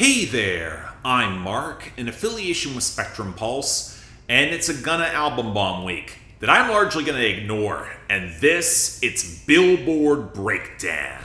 Hey there, I'm Mark, in affiliation with Spectrum Pulse, and it's a Gunna album bomb week that I'm largely going to ignore, and it's Billboard Breakdown.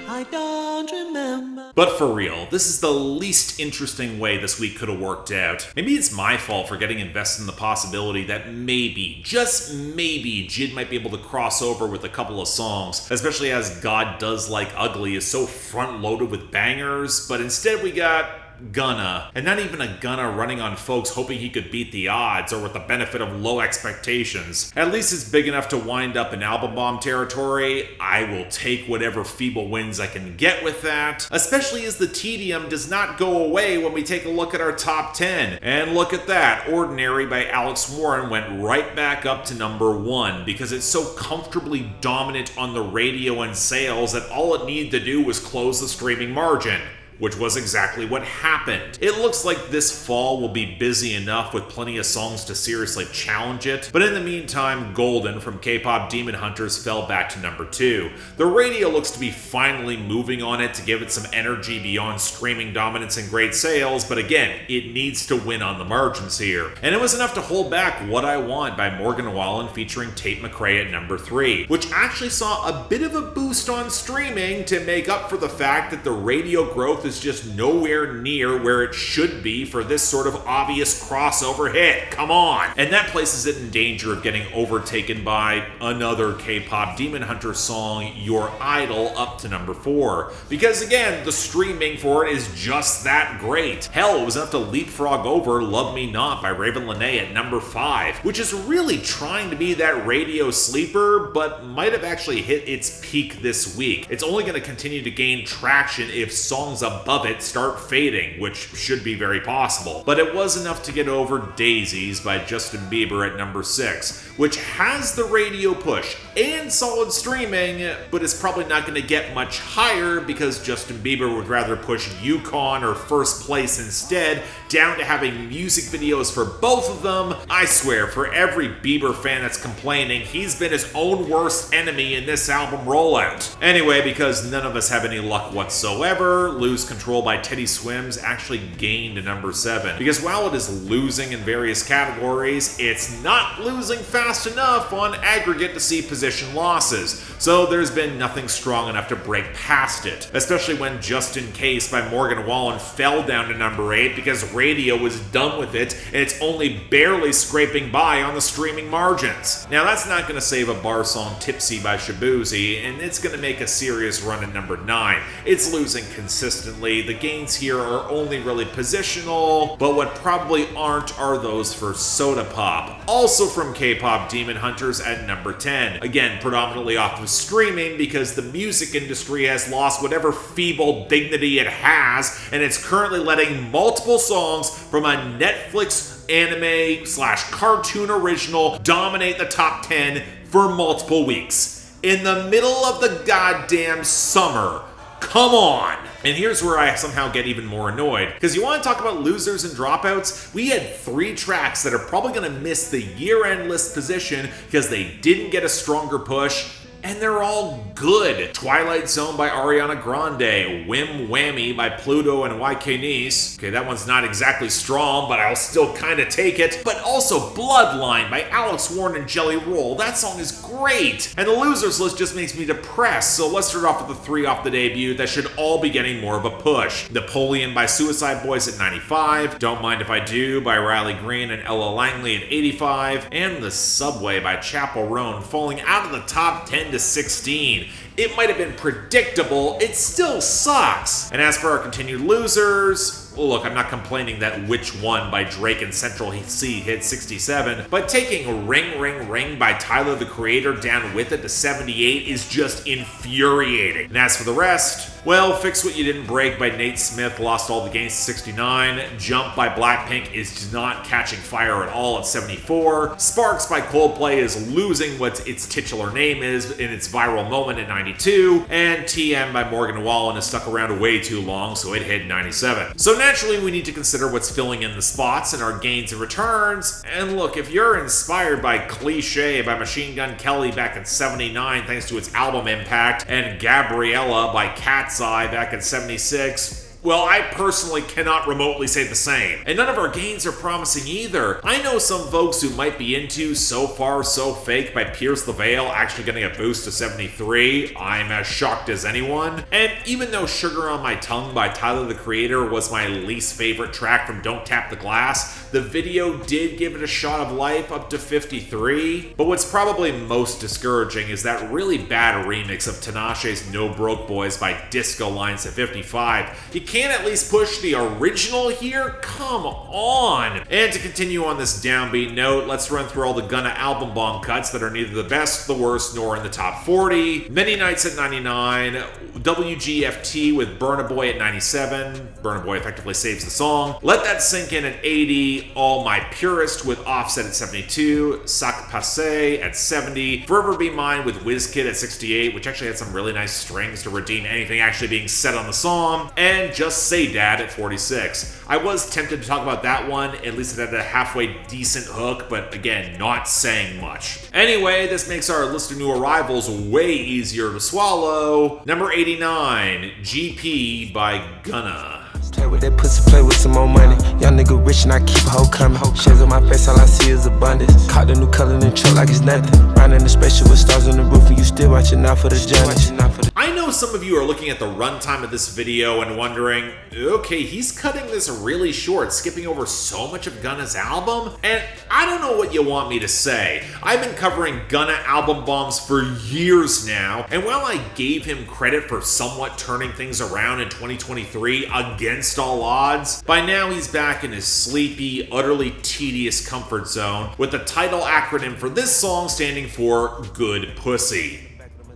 I don't remember. But for real, this is the least interesting way this week could have worked out. Maybe it's my fault for getting invested in the possibility that maybe, just maybe, Jid might be able to cross over with a couple of songs, especially as God Does Like Ugly is so front-loaded with bangers, but instead we got Gunna, and not even a Gunna running on folks hoping he could beat the odds or with the benefit of low expectations. At least it's big enough to wind up in album bomb territory. I will take whatever feeble wins I can get with that, especially as the tedium does not go away when we take a look at our top 10. And look at that, Ordinary by Alex Warren went right back up to number 1 because it's so comfortably dominant on the radio and sales that all it needed to do was close the streaming margin, which was exactly what happened. It looks like this fall will be busy enough with plenty of songs to seriously challenge it, but in the meantime, Golden from K-Pop Demon Hunters fell back to number 2. The radio looks to be finally moving on it to give it some energy beyond streaming dominance and great sales, but again, it needs to win on the margins here. And it was enough to hold back What I Want by Morgan Wallen featuring Tate McRae at number 3, which actually saw a bit of a boost on streaming to make up for the fact that the radio growth is just nowhere near where it should be for this sort of obvious crossover hit. Come on! And that places it in danger of getting overtaken by another K-pop Demon Hunter song, Your Idol, up to number 4. Because again, the streaming for it is just that great. Hell, it was enough to leapfrog over Love Me Not by Raven Lenae at number 5, which is really trying to be that radio sleeper, but might have actually hit its peak this week. It's only going to continue to gain traction if songs above it start fading, which should be very possible. But it was enough to get over Daisies by Justin Bieber at number 6, which has the radio push and solid streaming, but it's probably not going to get much higher because Justin Bieber would rather push Yukon or First Place instead, down to having music videos for both of them. I swear, for every Bieber fan that's complaining, he's been his own worst enemy in this album rollout. Anyway, because none of us have any luck whatsoever, Lose Control by Teddy Swims actually gained to number 7, because while it is losing in various categories, it's not losing fast enough on aggregate to see position losses, so there's been nothing strong enough to break past it, especially when Just In Case by Morgan Wallen fell down to number 8 because radio was done with it and it's only barely scraping by on the streaming margins. Now that's not going to save a bar song Tipsy by Shabuzi, and it's going to make a serious run at number 9. It's losing consistently. The gains here are only really positional, but what probably aren't are those for Soda Pop, also from K-Pop Demon Hunters at number 10. Again, predominantly off of streaming because the music industry has lost whatever feeble dignity it has, and it's currently letting multiple songs from a Netflix anime/cartoon original dominate the top 10 for multiple weeks. In the middle of the goddamn summer. Come on! And here's where I somehow get even more annoyed, because you want to talk about losers and dropouts? We had 3 tracks that are probably going to miss the year-end list position because they didn't get a stronger push, and they're all good. Twilight Zone by Ariana Grande, Whim Whammy by Pluto and YK Nice. Okay, that one's not exactly strong, but I'll still kind of take it. But also Bloodline by Alex Warren and Jelly Roll. That song is great. And the losers list just makes me depressed, so let's start off with the 3 off the debut that should all be getting more of a push. Napoleon by Suicide Boys at 95, Don't Mind If I Do by Riley Green and Ella Langley at 85, and The Subway by Chappell Roan falling out of the top 10 to 16. It might have been predictable, it still sucks. And as for our continued losers, look, I'm not complaining that Which One by Drake and Central C hit 67, but taking Ring Ring Ring by Tyler the Creator down with it to 78 is just infuriating. And as for the rest, well, Fix What You Didn't Break by Nate Smith lost all the gains to 69. Jump by Blackpink is not catching fire at all at 74. Sparks by Coldplay is losing what its titular name is in its viral moment at 92. And TM by Morgan Wallen is stuck around way too long, so it hit 97. So naturally we need to consider what's filling in the spots and our gains and returns. And look, if you're inspired by Cliché by Machine Gun Kelly back in 79 thanks to its album impact, and Gabriella by Cat's Eye back in 76, well, I personally cannot remotely say the same. And none of our gains are promising either. I know some folks who might be into So Far So Fake by Pierce the Veil actually getting a boost to 73. I'm as shocked as anyone. And even though Sugar on My Tongue by Tyler the Creator was my least favorite track from Don't Tap the Glass, the video did give it a shot of life up to 53. But what's probably most discouraging is that really bad remix of Tinashe's No Broke Boys by Disco Lines to 55. You can't at least push the original here? Come on! And to continue on this downbeat note, let's run through all the Gunna album bomb cuts that are neither the best, the worst, nor in the top 40. Many Nights at 99, WGFT with Burna Boy at 97. Burna Boy effectively saves the song. Let That Sink In at 80. All My Purest with Offset at 72. Sakpase at 70. Forever Be Mine with Wizkid at 68, which actually had some really nice strings to redeem anything actually being said on the song. And Just Say Dad at 46. I was tempted to talk about that one, at least it had a halfway decent hook, but again, not saying much. Anyway, this makes our list of new arrivals way easier to swallow. Number 89, GP by Gunna. Play with that pussy, play with some more money. Young nigga rich and I keep a hoe coming. Shares on my face, all I see is abundance. Caught the new color in the truck like it's nothing. Riding in the spaceship with stars on the roof, and you still watching out for the journey. I know some of you are looking at the runtime of this video and wondering, okay, he's cutting this really short, skipping over so much of Gunna's album, and I don't know what you want me to say. I've been covering Gunna album bombs for years now, and while I gave him credit for somewhat turning things around in 2023 against all odds, by now he's back in his sleepy, utterly tedious comfort zone, with the title acronym for this song standing for Good Pussy.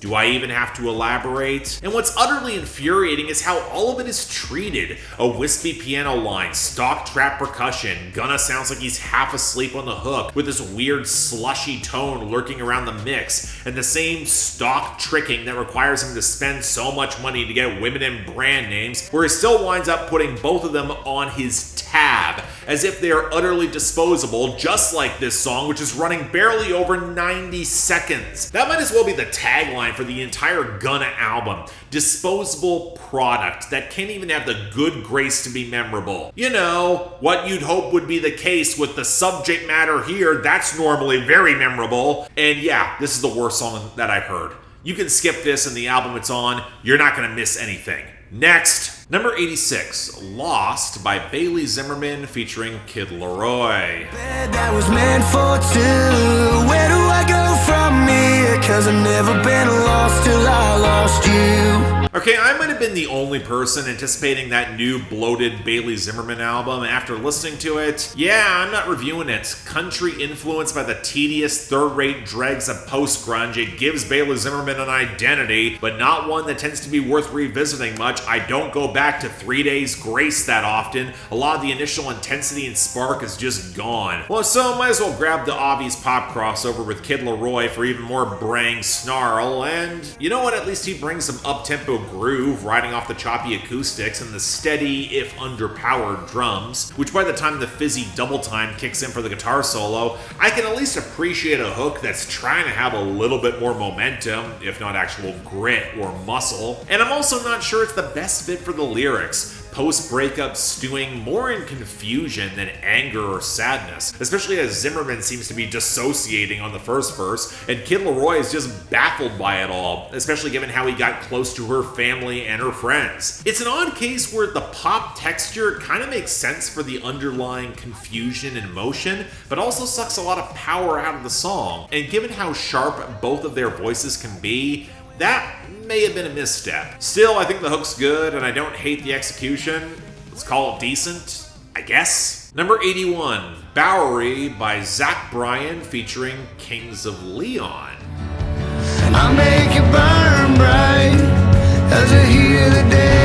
Do I even have to elaborate? And what's utterly infuriating is how all of it is treated. A wispy piano line, stock trap percussion, Gunna sounds like he's half asleep on the hook, with this weird slushy tone lurking around the mix, and the same stock tricking that requires him to spend so much money to get women and brand names, where he still winds up putting both of them on his tab, as if they are utterly disposable, just like this song, which is running barely over 90 seconds. That might as well be the tagline for the entire Gunna album. Disposable product that can't even have the good grace to be memorable. You know, what you'd hope would be the case with the subject matter here, that's normally very memorable. And yeah, this is the worst song that I've heard. You can skip this and the album it's on, you're not gonna miss anything. Next, number 86, Lost by Bailey Zimmerman featuring Kid LAROI. That was meant for two. Where do I go from here? 'Cause I've never been lost till I lost you. Okay, I might have been the only person anticipating that new bloated Bailey Zimmerman album. After listening to it, yeah, I'm not reviewing it. Country influenced by the tedious third-rate dregs of post-grunge, it gives Bailey Zimmerman an identity, but not one that tends to be worth revisiting much. I don't go back to 3 Days Grace that often. A lot of the initial intensity and spark is just gone. Well, so might as well grab the obvious pop crossover with Kid LAROI for even more brang snarl, and you know what, at least he brings some up-tempo groove riding off the choppy acoustics and the steady, if underpowered drums, which by the time the fizzy double time kicks in for the guitar solo, I can at least appreciate a hook that's trying to have a little bit more momentum, if not actual grit or muscle. And I'm also not sure it's the best fit for the lyrics. Post-breakup stewing more in confusion than anger or sadness, especially as Zimmerman seems to be dissociating on the first verse, and Kid LAROI is just baffled by it all, especially given how he got close to her family and her friends. It's an odd case where the pop texture kind of makes sense for the underlying confusion and emotion, but also sucks a lot of power out of the song, and given how sharp both of their voices can be, that may have been a misstep. Still, I think the hook's good, and I don't hate the execution. Let's call it decent, I guess. Number 81, Bowery by Zach Bryan featuring Kings of Leon. I make it burn bright as I hear the day.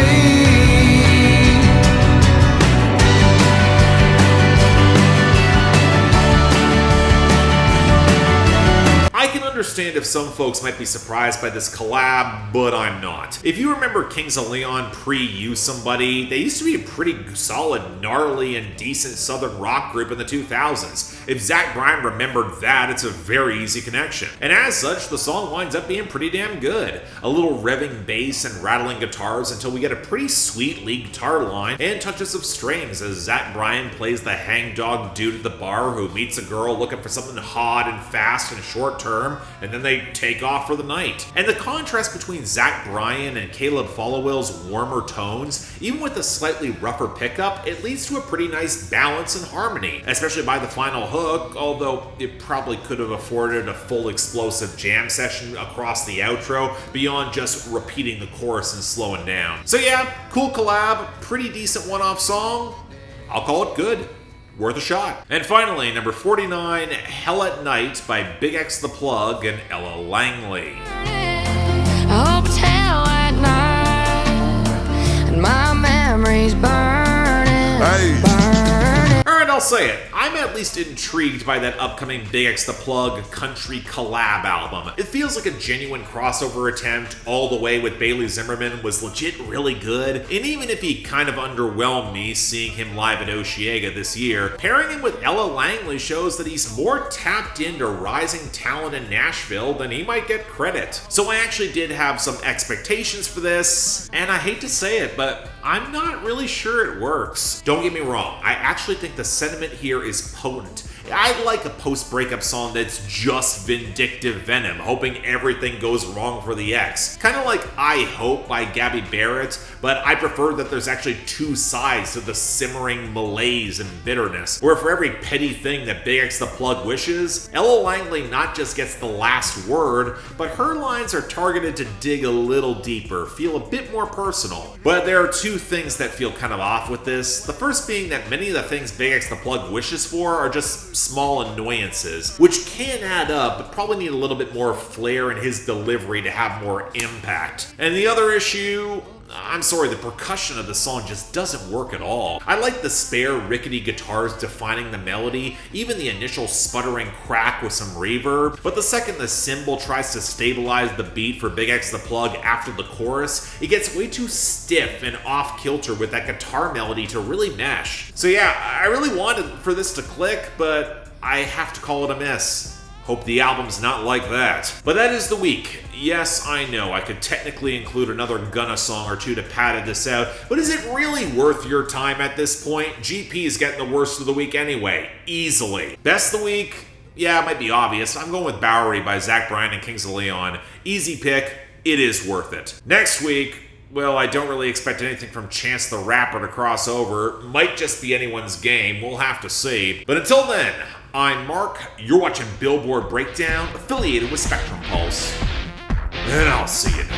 I can understand understand if some folks might be surprised by this collab, but I'm not. If you remember Kings of Leon pre-You Somebody, they used to be a pretty solid, gnarly, and decent southern rock group in the 2000s. If Zach Bryan remembered that, it's a very easy connection. And as such, the song winds up being pretty damn good. A little revving bass and rattling guitars until we get a pretty sweet lead guitar line and touches of strings as Zach Bryan plays the hangdog dude at the bar who meets a girl looking for something hot and fast and short term, and then they take off for the night. And the contrast between Zach Bryan and Caleb Followill's warmer tones, even with a slightly rougher pickup, it leads to a pretty nice balance and harmony, especially by the final hook, although it probably could have afforded a full explosive jam session across the outro beyond just repeating the chorus and slowing down. So yeah, cool collab, pretty decent one-off song. I'll call it good. Worth a shot. And finally, number 49, Hell at Night by BigXThaPlug and Ella Langley. I hope it's hell at night and my memories burning, burning. Alright, I'll say it. I'm at least intrigued by that upcoming BigXThaPlug country collab album. It feels like a genuine crossover attempt. All the Way with Bailey Zimmerman was legit really good, and even if he kind of underwhelmed me seeing him live at Osheaga this year, pairing him with Ella Langley shows that he's more tapped into rising talent in Nashville than he might get credit. So I actually did have some expectations for this, and I hate to say it, but I'm not really sure it works. Don't get me wrong, I actually think the sentiment here is potent. I like a post-breakup song that's just vindictive venom, hoping everything goes wrong for the ex. Kind of like I Hope by Gabby Barrett, but I prefer that there's actually two sides to the simmering malaise and bitterness, where for every petty thing that BigXThaPlug wishes, Ella Langley not just gets the last word, but her lines are targeted to dig a little deeper, feel a bit more personal. But there are two things that feel kind of off with this. The first being that many of the things BigXThaPlug wishes for are just small annoyances, which can add up, but probably need a little bit more flair in his delivery to have more impact. And the other issue, I'm sorry, the percussion of the song just doesn't work at all. I like the spare rickety guitars defining the melody, even the initial sputtering crack with some reverb, but the second the cymbal tries to stabilize the beat for BigXThaPlug after the chorus, it gets way too stiff and off-kilter with that guitar melody to really mesh. So yeah, I really wanted for this to click, but I have to call it a miss. Hope the album's not like that. But that is the week. Yes, I know, I could technically include another Gunna song or two to pad this out, but is it really worth your time at this point? GP's getting the worst of the week anyway, easily. Best of the week? Yeah, it might be obvious. I'm going with Bowery by Zach Bryan and Kings of Leon. Easy pick, it is worth it. Next week, well, I don't really expect anything from Chance the Rapper to cross over. Might just be anyone's game, we'll have to see. But until then, I'm Mark, you're watching Billboard Breakdown, affiliated with Spectrum Pulse. And I'll see you next time.